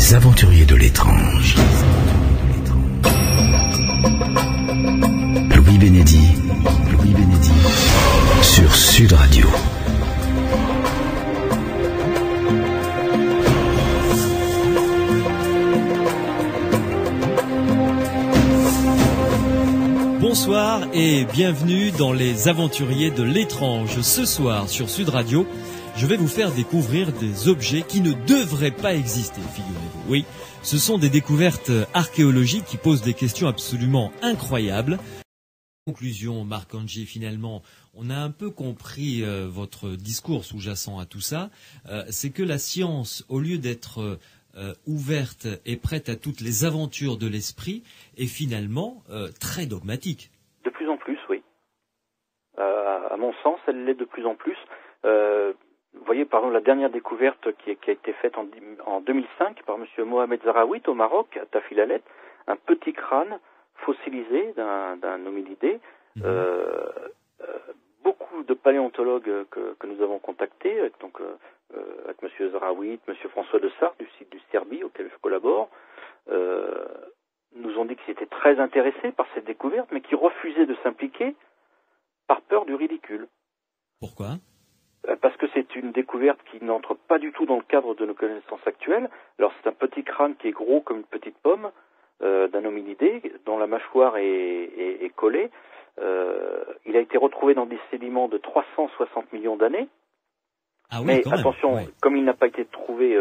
Les aventuriers de l'étrange. Louis Bénédy sur Sud Radio. Bonsoir et bienvenue dans Les Aventuriers de l'étrange. Ce soir sur Sud Radio, je vais vous faire découvrir des objets qui ne devraient pas exister, figurez-vous. Oui, ce sont des découvertes archéologiques qui posent des questions absolument incroyables. Conclusion, Marc Angie, finalement, on a un peu compris votre discours sous-jacent à tout ça. C'est que la science, au lieu d'être ouverte et prête à toutes les aventures de l'esprit, est finalement très dogmatique. De plus en plus, oui. À mon sens, elle l'est de plus en plus. Vous voyez, par exemple, la dernière découverte qui a été faite en 2005 par M. Mohamed Zarawit au Maroc, à Tafilalet, un petit crâne fossilisé d'un hominidé. Beaucoup de paléontologues que nous avons contactés, avec M. Zarawit, M. François de Sart du site du Serbie, auquel je collabore, nous ont dit qu'ils étaient très intéressés par cette découverte, mais qui refusaient de s'impliquer par peur du ridicule. Pourquoi ? Parce que c'est une découverte qui n'entre pas du tout dans le cadre de nos connaissances actuelles. Alors c'est un petit crâne qui est gros comme une petite pomme d'un hominidé, dont la mâchoire est collée. Il a été retrouvé dans des sédiments de 360 millions d'années. Ah oui, mais quand même. Attention, Ouais. Comme il n'a pas été trouvé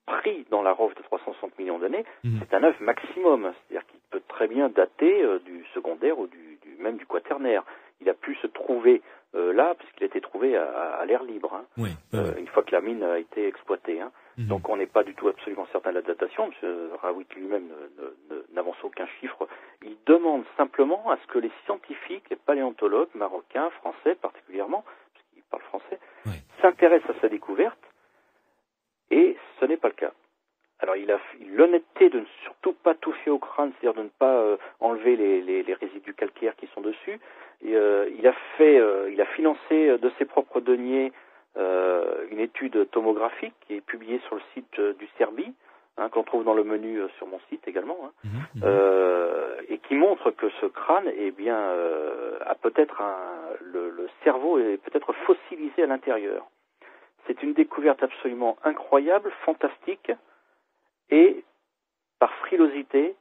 pris dans la roche de 360 millions d'années, c'est un œuf maximum. C'est-à-dire qu'il peut très bien dater du secondaire ou même du quaternaire. Il a pu se trouver là, puisqu'il a été trouvé à l'air libre, hein, Oui, une fois que la mine a été exploitée. Hein. Donc on n'est pas du tout absolument certain de la datation. M. Rawit lui-même n'avance aucun chiffre. Il demande simplement à ce que les scientifiques, les paléontologues marocains, français particulièrement, parce qu'ils parlent français, s'intéressent à sa découverte, et ce n'est pas le cas. Alors il a l'honnêteté de ne surtout pas toucher au crâne, c'est-à-dire de ne pas enlever les résidus calcaires qui sont dessus. Et, il a financé de ses propres deniers une étude tomographique qui est publiée sur le site du Serbie, hein, qu'on trouve dans le menu sur mon site également, hein, et qui montre que ce crâne a peut-être le cerveau est peut-être fossilisé à l'intérieur. C'est une découverte absolument incroyable, fantastique. Et par frilosité,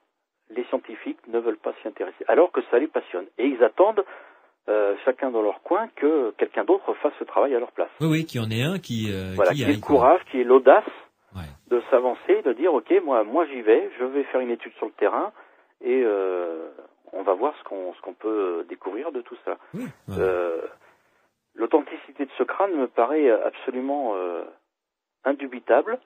les scientifiques ne veulent pas s'y intéresser, alors que ça les passionne. Et ils attendent, chacun dans leur coin, que quelqu'un d'autre fasse ce travail à leur place. Oui, qu'il y en ait un qui qui ait aille, le courage, qui ait l'audace Ouais. de s'avancer, de dire, ok, moi j'y vais, je vais faire une étude sur le terrain, et on va voir ce qu'on peut découvrir de tout ça. Oui, L'authenticité de ce crâne me paraît absolument indubitable.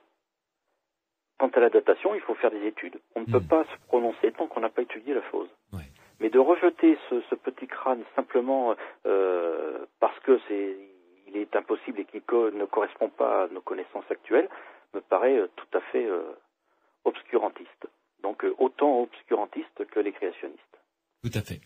Quant à la datation, il faut faire des études. On ne peut pas se prononcer tant qu'on n'a pas étudié la chose. Ouais. Mais de rejeter ce petit crâne simplement parce que il est impossible et qu'il ne correspond pas à nos connaissances actuelles, me paraît tout à fait obscurantiste. Donc autant obscurantiste que les créationnistes. Tout à fait.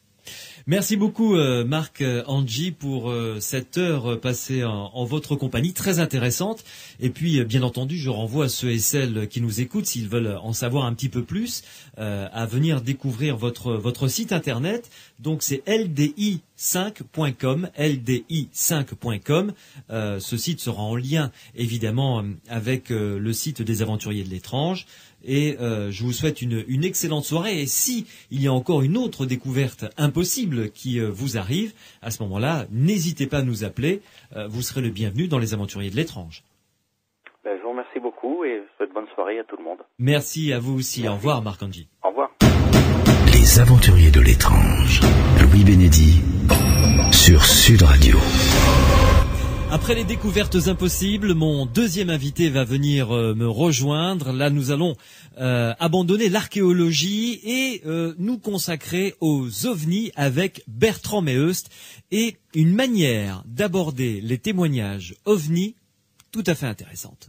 Merci beaucoup Marc Angie pour cette heure passée en votre compagnie, très intéressante. Et puis bien entendu, je renvoie à ceux et celles qui nous écoutent, s'ils veulent en savoir un petit peu plus, à venir découvrir votre site internet. Donc c'est ldi5.com, ldi5.com. Ce site sera en lien évidemment avec le site des Aventuriers de l'étrange. Et je vous souhaite une excellente soirée. Et si il y a encore une autre découverte impossible qui vous arrive, à ce moment-là, n'hésitez pas à nous appeler. Vous serez le bienvenu dans les Aventuriers de l'étrange. Je vous remercie beaucoup et je souhaite bonne soirée à tout le monde. Merci à vous aussi. Merci. Au revoir, Marc Angie. Au revoir. Les aventuriers de l'étrange. Louis Bénédy sur Sud Radio. Après les découvertes impossibles, mon deuxième invité va venir me rejoindre. Là, nous allons abandonner l'archéologie et nous consacrer aux ovnis avec Bertrand Meust et une manière d'aborder les témoignages ovnis tout à fait intéressante.